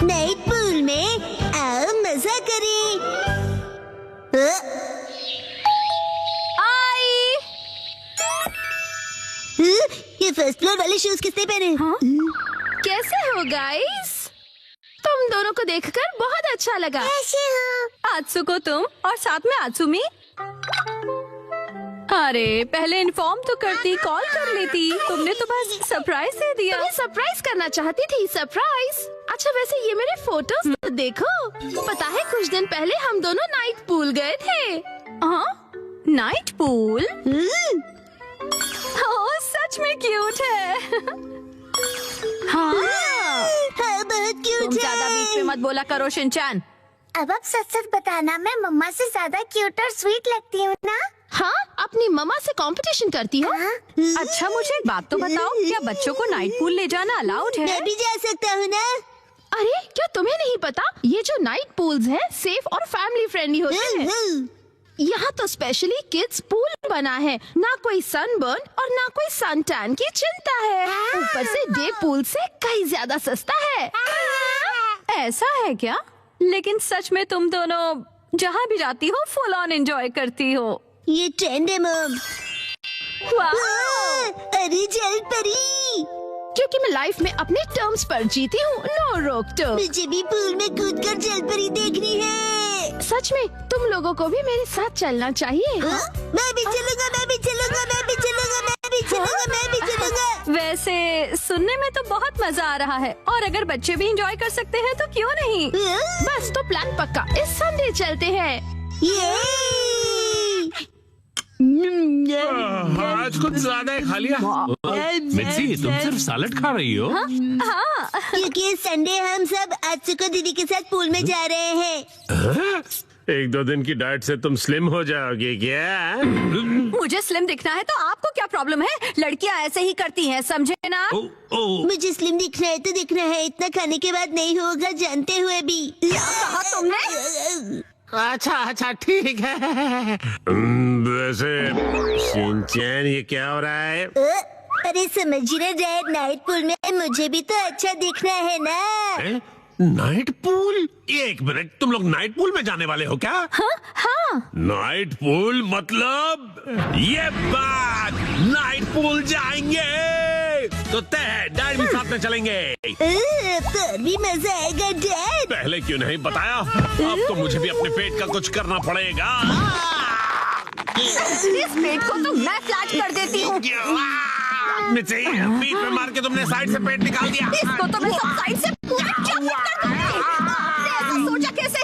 Night pool में आओ मजा करें। आई। ये फर्स्ट फ्लोर वाले शूज किसने पहने? हाँ? कैसे हो गाइस? तुम दोनों को देखकर बहुत अच्छा लगा। कैसे हो? आत्सुको तुम और साथ में आत्सुमी। अरे पहले इन्फॉर्म तो करती, कॉल कर लेती। तुमने तो बस सरप्राइज दे दिया। तुम्हें सरप्राइज करना चाहती थी। सरप्राइज? अच्छा वैसे ये मेरे फोटोज तो देखो। पता है कुछ दिन पहले हम दोनों नाइट पूल गए थे। हाँ नाइट पूल? ओह सच में क्यूट है। हाँ बहुत क्यूट तुम ज्यादा बीच में मत बोला करो शिनचैन। अब आप सच सच बताना, मैं मम्मा से ज्यादा क्यूट और स्वीट लगती हूँ ना? हाँ अपनी मम्मा से कंपटीशन करती हो? अच्छा मुझे एक बात तो बताओ, क्या बच्चों को नाइट पूल ले जाना अलाउड है? मैं भी जा सकता हूँ ना? अरे क्या तुम्हें नहीं पता, ये जो नाइट पूल्स हैं सेफ और फैमिली फ्रेंडली होते हैं। यहाँ तो स्पेशली किड्स पूल बना है, ना कोई सनबर्न और ना कोई सन टैन की चिंता है। ऊपर से डे पूल से कहीं ज्यादा सस्ता है। ऐसा है क्या? लेकिन सच में तुम दोनों जहाँ भी जाती हो फुल ऑन एंजॉय करती हो। ये ट्रेंड है मॉम। अरे जल परी, क्योंकि मैं लाइफ में अपने टर्म्स पर जीती हूँ, नो रोक टोक। मुझे भी पूल में कूदकर जल परी देखनी है। सच में तुम लोगों को भी मेरे साथ चलना चाहिए। मैं भी चलूंगा, मैं भी चलूंगा, मैं भी चलूंगा, मैं भी चलूंगा, मैं भी चलूंगा। वैसे सुनने में तो बहुत मजा आ रहा है, और अगर बच्चे भी एंजॉय कर सकते हैं तो क्यों नहीं। बस तो प्लान पक्का, इस संडे चलते हैं। आज कुछ ज्यादा ही खा लिया। मिर्ची तुम सिर्फ सैलेड खा रही हो? हाँ क्योंकि संडे हम सब आत्सुको दीदी के साथ पूल में जा रहे हैं। एक दो दिन की डाइट से तुम स्लिम हो जाओगे क्या? मुझे स्लिम दिखना है तो आपको क्या प्रॉब्लम है? लड़कियां ऐसे ही करती हैं, समझे ना? मुझे स्लिम दिखना है तो दिखना है, इतना खाने के बाद नहीं होगा जानते हुए भी। क्या कहा तुमने? अच्छा ठीक है। वैसे शिनचैन ये क्या हो रहा है? अरे समझिए ना डैड, नाइट पूल में मुझे भी तो अच्छा दिखना है ना। Night pool? एक मिनट, तुम लोग नाइट पूल में जाने वाले हो क्या? हाँ नाइट पूल मतलब ये बात, नाइट पूल जाएंगे तो तय डैड भी साथ में चलेंगे। तो भी मजा आएगा डैड। पहले क्यों नहीं बताया? अब तो मुझे भी अपने पेट का कुछ करना पड़ेगा। इस पेट को तो मैं फ्लैट कर देती हूँ। मिर्ची, पीठ पे मार के तुमने साइड से पेट निकाल दिया। इसको तो मैं सब साइड से पूरा चपट कर दूंगी। आपने ऐसा सोचा कैसे?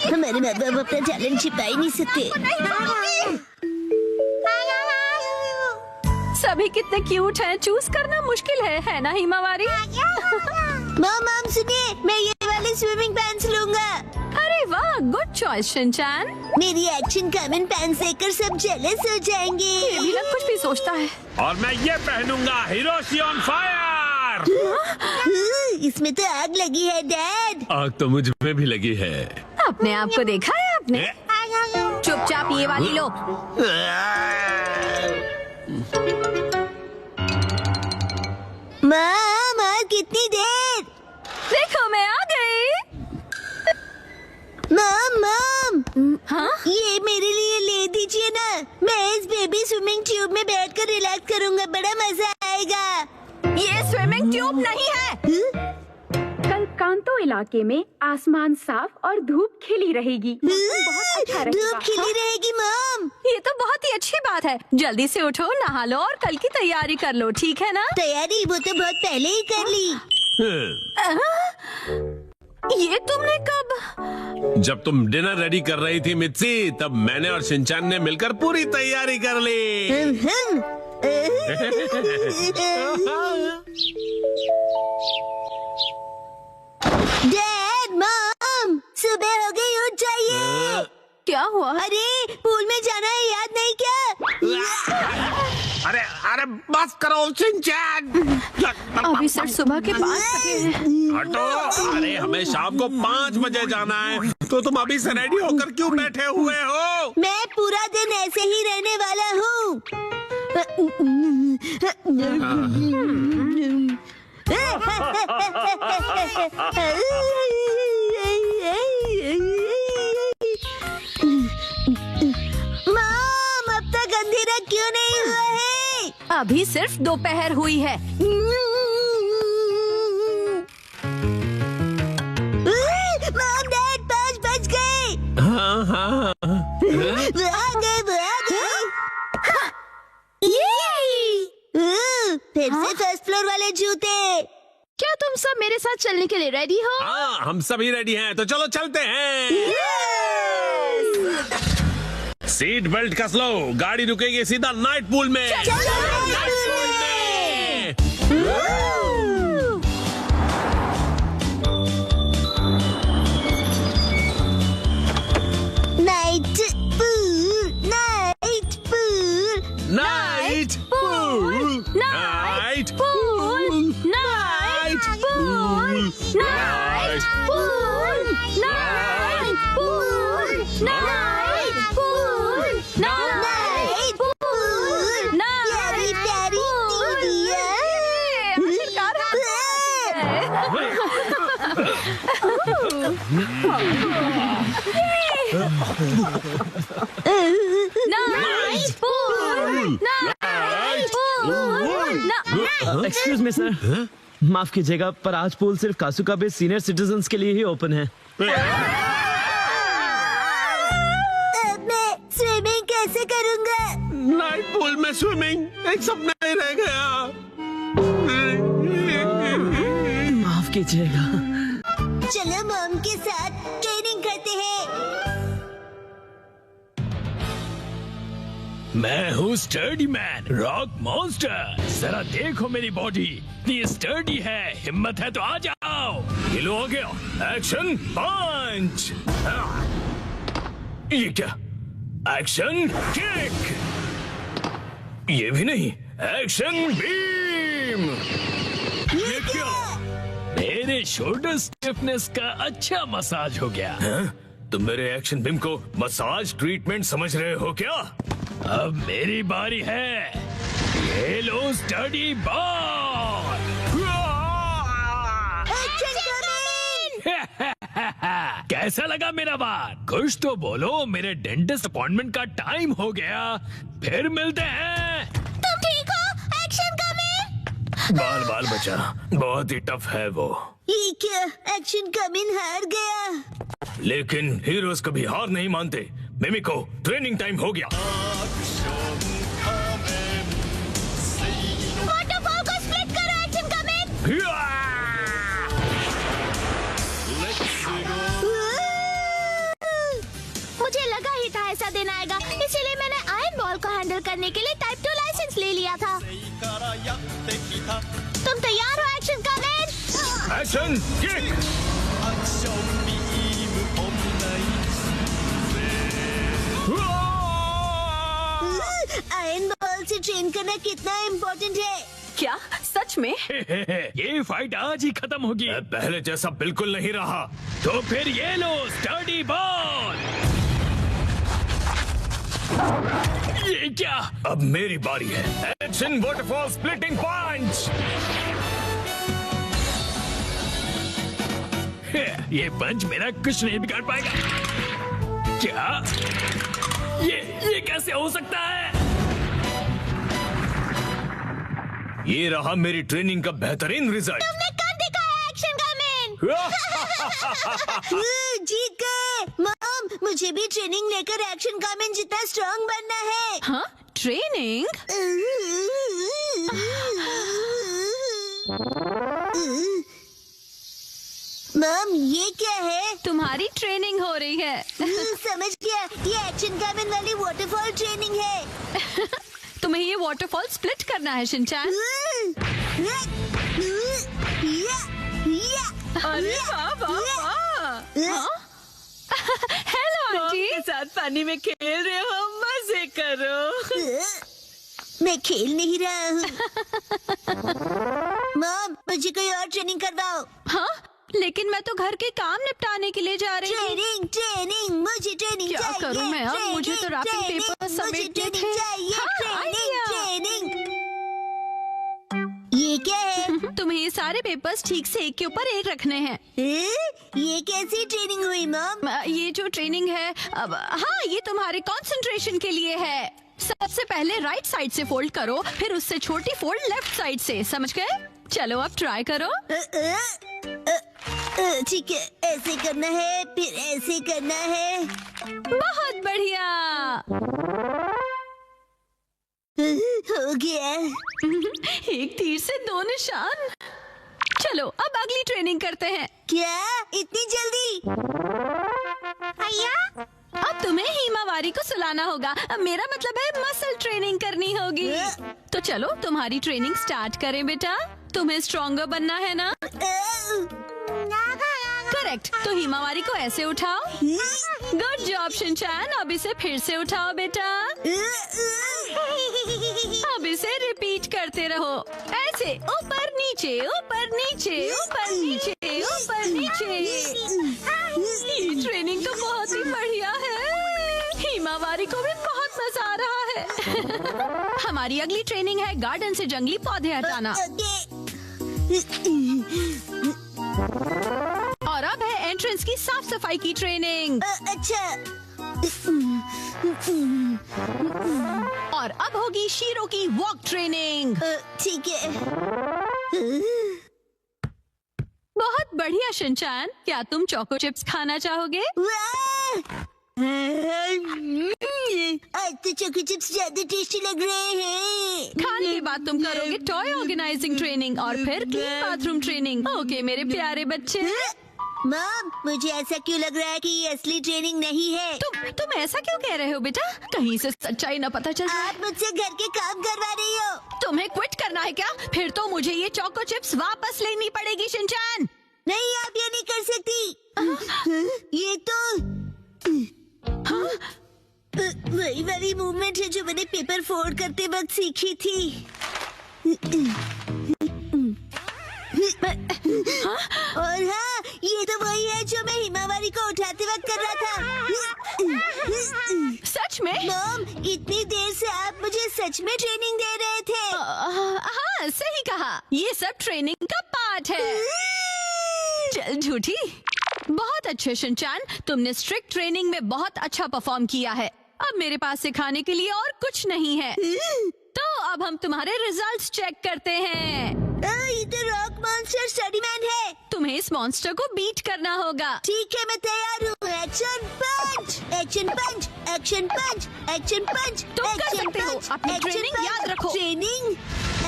हमारे माँ बाप अपना टैलेंट छिपा ही नहीं सकते। सभी कितने क्यूट हैं, चूज करना मुश्किल है ना हिमावारी? मॉम सुनिए, मैं ये वाले स्विमिंग पैंट्स लूंगा। अरे वाह, गुड चॉइस शिनचैन। मेरी एक्शन कॉमन पैंट्स देखकर सब जेलस हो जाएंगे। ये भी ना कुछ भी सोचता है। और मैं ये पहनूंगा, हिरोशी ऑन फायर। इसमें तो आग लगी है डैड। आग तो मुझ में भी लगी है। अपने आप को देखा है आपने? चुपचाप ये वाली लो। माँ कितनी देर? देखो मैं आ गई। मॉम हाँ? ये मेरे लिए ले दीजिए ना, मैं इस बेबी स्विमिंग ट्यूब में बैठकर रिलैक्स करूंगा, बड़ा मजा आएगा। ये स्विमिंग ट्यूब नहीं है। कल कांतो इलाके में आसमान साफ और धूप खिली रहेगी। बहुत अच्छा रहेगा। धूप खिली रहेगी मॉम। ये तो बहुत ही अच्छी बात है। जल्दी से उठो, नहा लो और कल की तैयारी कर लो, ठीक है ना? तैयारी वो तो बहुत पहले ही कर ली। ये तुमने कब? जब तुम डिनर रेडी कर रही थी मिर्ची, तब मैंने और शिनचैन ने मिलकर पूरी तैयारी कर ली। डैड मॉम सुबह हो गई, उठ जाइए। क्या हुआ? अरे पूल में जाना है, याद नहीं क्या? अरे अरे बस करो शिनचैन। अभी सिर्फ सुबह के 5 बजे हैं। हटो। अरे हमें शाम को 5 बजे जाना है, तो तुम अभी से रेडी होकर क्यों बैठे हुए हो? मैं पूरा दिन ऐसे ही रहने वाला हूँ। अभी सिर्फ दोपहर हुई है। मॉम डैड 5 बज गए। हाँ हाँ वो आ गए। फिर से फर्स्ट फ्लोर वाले जूते। क्या तुम सब मेरे साथ चलने के लिए रेडी हो? हाँ, हम सभी रेडी हैं, तो चलो चलते हैं। सीट बेल्ट कस लो, गाड़ी रुकेगी सीधा नाइट पूल में। Night pool, night pool, night pool, night pool, night pool, night pool, night pool, night pool, night pool, प्यारी प्यारी दीदियाँ। Night pool, night pool. Excuse me sir, माफ कीजिएगा पर आज पूल सिर्फ कासुका बे सीनियर सिटीजन्स के लिए ही ओपन है। अब मैं स्विमिंग कैसे करूँगा? नाइट पूल में स्विमिंग एक सपना ही रह गया। माफ कीजिएगा। चलो मॉम के साथ ट्रेनिंग करते हैं। मैं हूँ स्टर्डी मैन, रॉक मॉन्स्टर। जरा देखो मेरी बॉडी इतनी स्टर्डी है, हिम्मत है तो आ जाओ। ये लो, आ गया। एक्शन पंच। ये क्या? Action kick. ये भी नहीं। Action beam. ये क्या? मेरे शोल्डर स्टिफनेस का अच्छा मसाज हो गया। तुम मेरे एक्शन बीम को मसाज ट्रीटमेंट समझ रहे हो क्या? अब मेरी बारी है। ये लो स्टडी बॉल। कैसा लगा मेरा बात? कुछ तो बोलो। मेरे डेंटिस्ट अपॉइंटमेंट का टाइम हो गया, फिर मिलते हैं। तुम ठीक हो? Action coming. बाल बाल बचा, बहुत ही टफ है वो। ये क्या? एक्शन कमिंग हार गया। लेकिन हीरोज कभी हार नहीं मानते। मिमिको, ट्रेनिंग टाइम हो गया। वाटरफॉल को स्प्लिट करो। Action coming. मुझे लगा ही था ऐसा दिन आएगा, इसीलिए मैंने आयरन बॉल को हैंडल करने के लिए टाइप 2 लाइसेंस ले लिया था। तुम तैयार हो? Action coming. Action kick. Iron ball से ट्रेन करना कितना इम्पोर्टेंट है। क्या सच में? ये फाइट आज ही खत्म होगी। पहले जैसा बिल्कुल नहीं रहा। तो फिर ये लो स्टडी बॉल। ये क्या? अब मेरी बारी है। एक्शन वाटरफॉल स्प्लिटिंग पंच। ये पंच मेरा कुछ नहीं बिगाड़ पाएगा। क्या? ये कैसे हो सकता है? ये रहा मेरी ट्रेनिंग का बेहतरीन रिजल्ट। तुमने कर दिखाया। Action coming. जीत गए। मॉम, मुझे भी ट्रेनिंग लेकर एक्शन कमिंग जितना स्ट्रांग बनना है। हाँ, ट्रेनिंग? मॉम, ये क्या है? तुम्हारी ट्रेनिंग हो रही है। समझ गया, ये एक्शन कमिंग वाली वाटरफॉल ट्रेनिंग है। तुम्हें ये वाटरफॉल स्प्लिट करना है शिनचैन। अरे वाह वाह वाह। Hello aunty. के साथ पानी में खेल रहे हो, मजे करो। मैं खेल नहीं रहा हूँ। मॉम, मुझे कोई और ट्रेनिंग करवाओ। हाँ, लेकिन मैं तो घर के काम निपटाने के लिए जा रही हूँ। ट्रेनिंग, मुझे ट्रेनिंग क्या चाहिए। करूँ मैं अब? मुझे तो रैपिंग ट्रेनिंग, पेपर मुझे समेटने ट्रेनिंग थे। चाहिए। हाँ, ट्रेनिंग। ये क्या है? तुम्हें ये सारे पेपर्स ठीक से एक के ऊपर एक रखने हैं। ये कैसी ट्रेनिंग हुई मॉम? ये जो ट्रेनिंग है, अब हाँ, ये तुम्हारे कंसंट्रेशन के लिए है। सबसे पहले राइट साइड से फोल्ड करो, फिर उससे छोटी फोल्ड लेफ्ट साइड से, समझ गए? चलो अब ट्राई करो। ठीक है, ऐसे करना है, फिर ऐसे करना है। बहुत बढ़िया। हो गया। एक तीर से दो निशान। चलो अब अगली ट्रेनिंग करते हैं। क्या इतनी जल्दी? भैया अब तुम्हें हिमावारी को सुलाना होगा। अब मेरा मतलब है मसल ट्रेनिंग करनी होगी। तो चलो तुम्हारी ट्रेनिंग स्टार्ट करें बेटा। तुम्हें स्ट्रॉन्गर बनना है ना? करेक्ट। तो हिमावारी को ऐसे उठाओ। Good job Shinchan. अब इसे फिर से उठाओ बेटा। अब इसे रिपीट करते रहो, ऐसे ऊपर नीचे ऊपर नीचे ऊपर नीचे ऊपर नीचे। ये ट्रेनिंग तो बहुत ही बढ़िया है। हिमावारी को भी बहुत मजा आ रहा है। हमारी अगली ट्रेनिंग है गार्डन से जंगली पौधे हटाना। और अब है एंट्रेंस की साफ सफाई की ट्रेनिंग। अच्छा। और अब होगी शीरो की वॉक ट्रेनिंग। ठीक है। बहुत बढ़िया शिनचैन। क्या तुम चोको चिप्स खाना चाहोगे? आज तो चोको चिप्स ज्यादा टेस्टी लग रहे हैं। खाने के बाद तुम करोगे टॉय ऑर्गेनाइजिंग ट्रेनिंग और फिर क्लीन बाथरूम ट्रेनिंग। ओके मेरे प्यारे बच्चे। मॉम, मुझे ऐसा क्यों लग रहा है कि ये असली ट्रेनिंग नहीं है? तुम ऐसा क्यों कह रहे हो बेटा? कहीं से सच्चाई न पता चल जाए। आप मुझसे घर के काम करवा रही हो। तुम्हें क्विट करना है क्या? फिर तो मुझे ये चोको चिप्स वापस लेनी पड़ेगी शिनचैन। नहीं, आप ये नहीं कर सकती। ये तो वही वाली मूवमेंट है जो मैंने पेपर फोल्ड करते वक्त सीखी थी। और हाँ, ये तो वही है जो मैं हिमावारी को उठाते वक्त कर रहा था। सच में? मॉम, इतनी देर से आप मुझे सच में ट्रेनिंग दे रहे थे। हाँ सही कहा। ये सब ट्रेनिंग का पार्ट है। चल झूठी। बहुत अच्छे शिनचैन, तुमने स्ट्रिक्ट ट्रेनिंग में बहुत अच्छा परफॉर्म किया है। अब मेरे पास सिखाने के लिए और कुछ नहीं है। तो अब हम तुम्हारे रिजल्ट्स चेक करते हैं। ये तो रॉक मॉन्स्टर स्टडीमैन है। तुम्हें इस मॉन्स्टर को बीट करना होगा। ठीक है, मैं तैयार हूँ। एक्शन पंच, एक्शन पंच, एक्शन पंच, एक्शन पंच। तुम कर सकते हो। अपनी ट्रेनिंग याद रखो। ट्रेनिंग,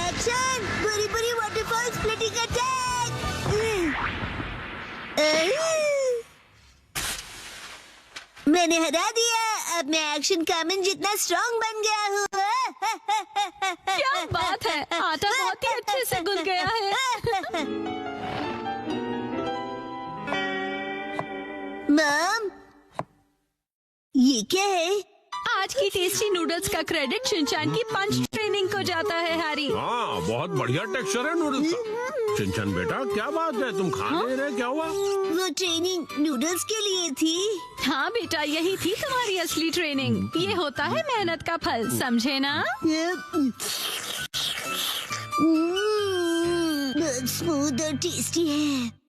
एक्शन, बुरी बुरी वाटरफॉल स्प्लिटिंग अटैक। मैंने हरा दिया। अब मैं एक्शन कामन जितना स्ट्रॉन्ग बन गया हूँ। क्या बात है, आटा बहुत ही अच्छे से गुल गया है। मॉम, ये क्या है? आज की टेस्टी नूडल्स का क्रेडिट शिनचैन की पंच ट्रेनिंग को जाता है हैरी। हाँ, बहुत बढ़िया टेक्सचर है नूडल्स का। शिनचैन बेटा, क्या बात है, तुम खा नहीं रहे? क्या हुआ? वो ट्रेनिंग नूडल्स के लिए थी। हाँ बेटा, यही थी तुम्हारी असली ट्रेनिंग। ये होता है मेहनत का फल, समझे ना? बहुत स्मूथ और टेस्टी है।